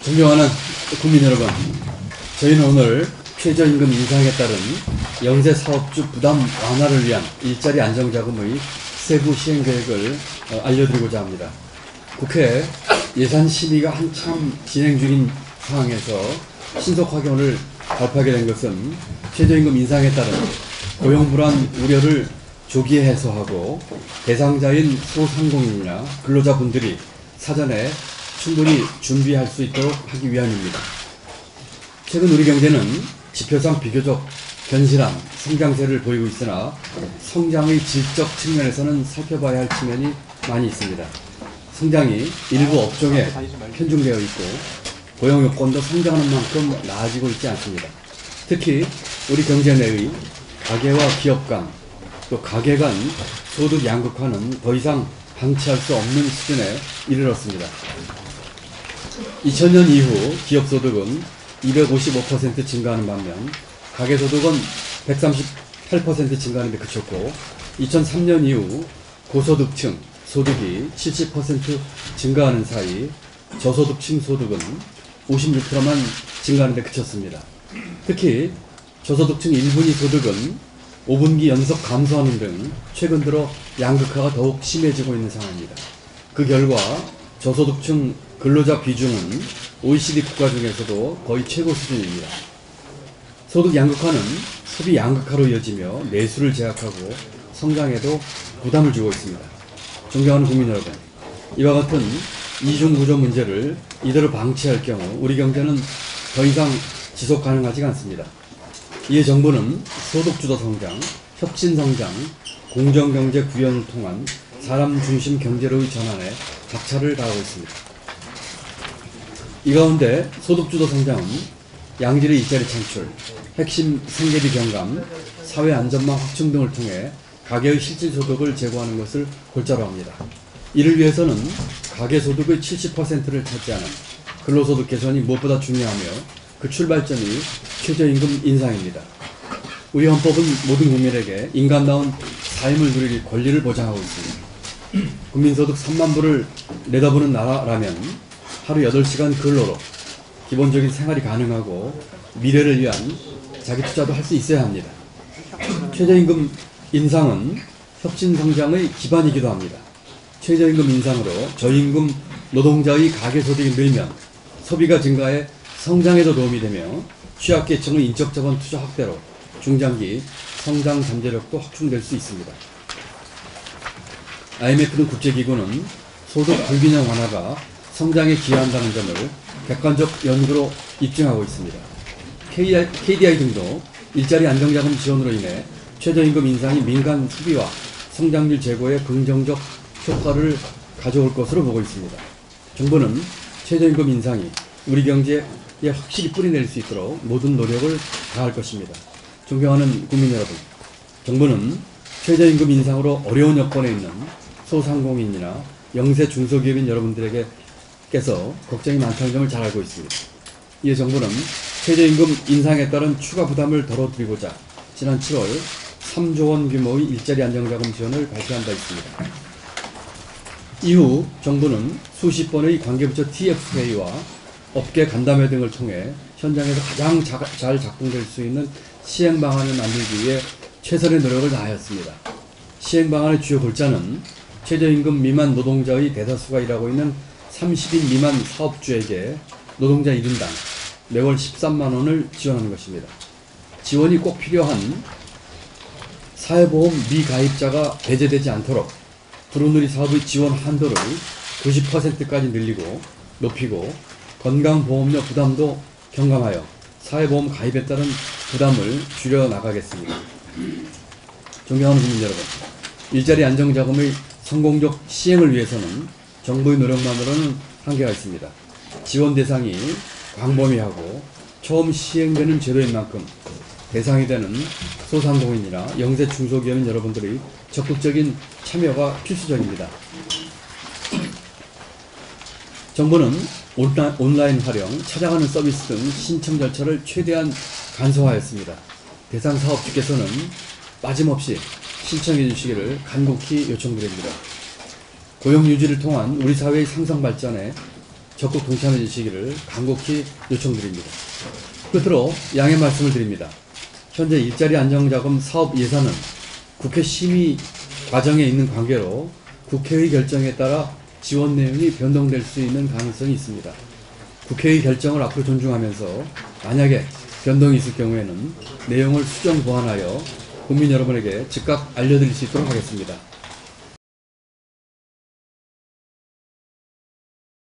존경하는 국민 여러분, 저희는 오늘 최저임금 인상에 따른 영세 사업주 부담 완화를 위한 일자리 안정자금의 세부 시행계획을 알려드리고자 합니다. 국회 예산 심의가 한참 진행 중인 상황에서 신속하게 오늘 발표하게 된 것은 최저임금 인상에 따른 고용 불안 우려를 조기에 해소하고 대상자인 소상공인이나 근로자분들이 사전에 충분히 준비할 수 있도록 하기 위함입니다. 최근 우리 경제는 지표상 비교적 견실한 성장세를 보이고 있으나 성장의 질적 측면에서는 살펴봐야 할 측면이 많이 있습니다. 성장이 일부 업종에 편중되어 있고 고용 요건도 성장하는 만큼 나아지고 있지 않습니다. 특히 우리 경제 내의 가계와 기업 간, 또 가계 간 소득 양극화는 더 이상 방치할 수 없는 수준에 이르렀습니다. 2000년 이후 기업 소득은 255% 증가하는 반면 가계 소득은 138% 증가하는 데 그쳤고 2003년 이후 고소득층 소득이 70% 증가하는 사이 저소득층 소득은 56%만 증가하는 데 그쳤습니다. 특히 저소득층 1분위 소득은 5분기 연속 감소하는 등 최근 들어 양극화가 더욱 심해지고 있는 상황입니다. 그 결과 저소득층 근로자 비중은 OECD 국가 중에서도 거의 최고 수준입니다. 소득 양극화는 소비 양극화로 이어지며 내수를 제약하고 성장에도 부담을 주고 있습니다. 존경하는 국민 여러분, 이와 같은 이중구조 문제를 이대로 방치할 경우 우리 경제는 더 이상 지속 가능하지가 않습니다. 이에 정부는 소득주도 성장, 혁신성장, 공정경제 구현을 통한 사람 중심 경제로의 전환에 박차를 가하고 있습니다. 이 가운데 소득주도 성장은 양질의 일자리 창출, 핵심 생계비 경감, 사회 안전망 확충 등을 통해 가계의 실질소득을 제고하는 것을 골자로 합니다. 이를 위해서는 가계소득의 70%를 차지하는 근로소득 개선이 무엇보다 중요하며 그 출발점이 최저임금 인상입니다. 우리 헌법은 모든 국민에게 인간다운 삶을 누릴 권리를 보장하고 있습니다. 국민소득 3만 불을 내다보는 나라라면 하루 8시간 근로로 기본적인 생활이 가능하고 미래를 위한 자기 투자도 할 수 있어야 합니다. 최저임금 인상은 혁신성장의 기반이기도 합니다. 최저임금 인상으로 저임금 노동자의 가계소득이 늘면 소비가 증가해 성장에도 도움이 되며 취약계층의 인적자본 투자 확대로 중장기 성장 잠재력도 확충될 수 있습니다. IMF 등 국제기구는 소득 불균형 완화가 성장에 기여한다는 점을 객관적 연구로 입증하고 있습니다. KDI 등도 일자리 안정자금 지원으로 인해 최저임금 인상이 민간 소비와 성장률 제고에 긍정적 효과를 가져올 것으로 보고 있습니다. 정부는 최저임금 인상이 우리 경제에 확실히 뿌리낼 수 있도록 모든 노력을 다할 것입니다. 존경하는 국민 여러분, 정부는 최저임금 인상으로 어려운 여건에 있는 소상공인이나 영세 중소기업인 여러분들께서 걱정이 많다는 점을 잘 알고 있습니다. 이에 정부는 최저임금 인상에 따른 추가 부담을 덜어드리고자 지난 7월 3조 원 규모의 일자리 안정자금 지원을 발표한 바 있습니다. 이후 정부는 수십 번의 관계부처 TF회의와 업계 간담회 등을 통해 현장에서 가장 잘 작동될 수 있는 시행 방안을 만들기 위해 최선의 노력을 다하였습니다. 시행 방안의 주요 골자는 최저임금 미만 노동자의 대다수가 일하고 있는 30인 미만 사업주에게 노동자 1인당 매월 13만 원을 지원하는 것입니다. 지원이 꼭 필요한 사회보험 미가입자가 배제되지 않도록 두루누리 사업의 지원 한도를 90%까지 늘리고 높이고 건강보험료 부담도 경감하여 사회보험 가입에 따른 부담을 줄여나가겠습니다. 존경하는 국민 여러분, 일자리 안정자금의 성공적 시행을 위해서는 정부의 노력만으로는 한계가 있습니다. 지원 대상이 광범위하고 처음 시행되는 제도인 만큼 대상이 되는 소상공인이나 영세 중소기업인 여러분들의 적극적인 참여가 필수적입니다. 정부는 온라인 활용, 찾아가는 서비스 등 신청 절차를 최대한 간소화했습니다. 대상 사업주께서는 빠짐없이 신청해 주시기를 간곡히 요청드립니다. 고용 유지를 통한 우리 사회의 상성 발전에 적극 동참해 주시기를 간곡히 요청드립니다. 끝으로 양해 말씀을 드립니다. 현재 일자리 안정자금 사업 예산은 국회 심의 과정에 있는 관계로 국회의 결정에 따라 지원 내용이 변동될 수 있는 가능성이 있습니다. 국회의 결정을 앞으로 존중하면서 만약에 변동이 있을 경우에는 내용을 수정 보완하여 국민 여러분에게 즉각 알려드릴 수 있도록 하겠습니다.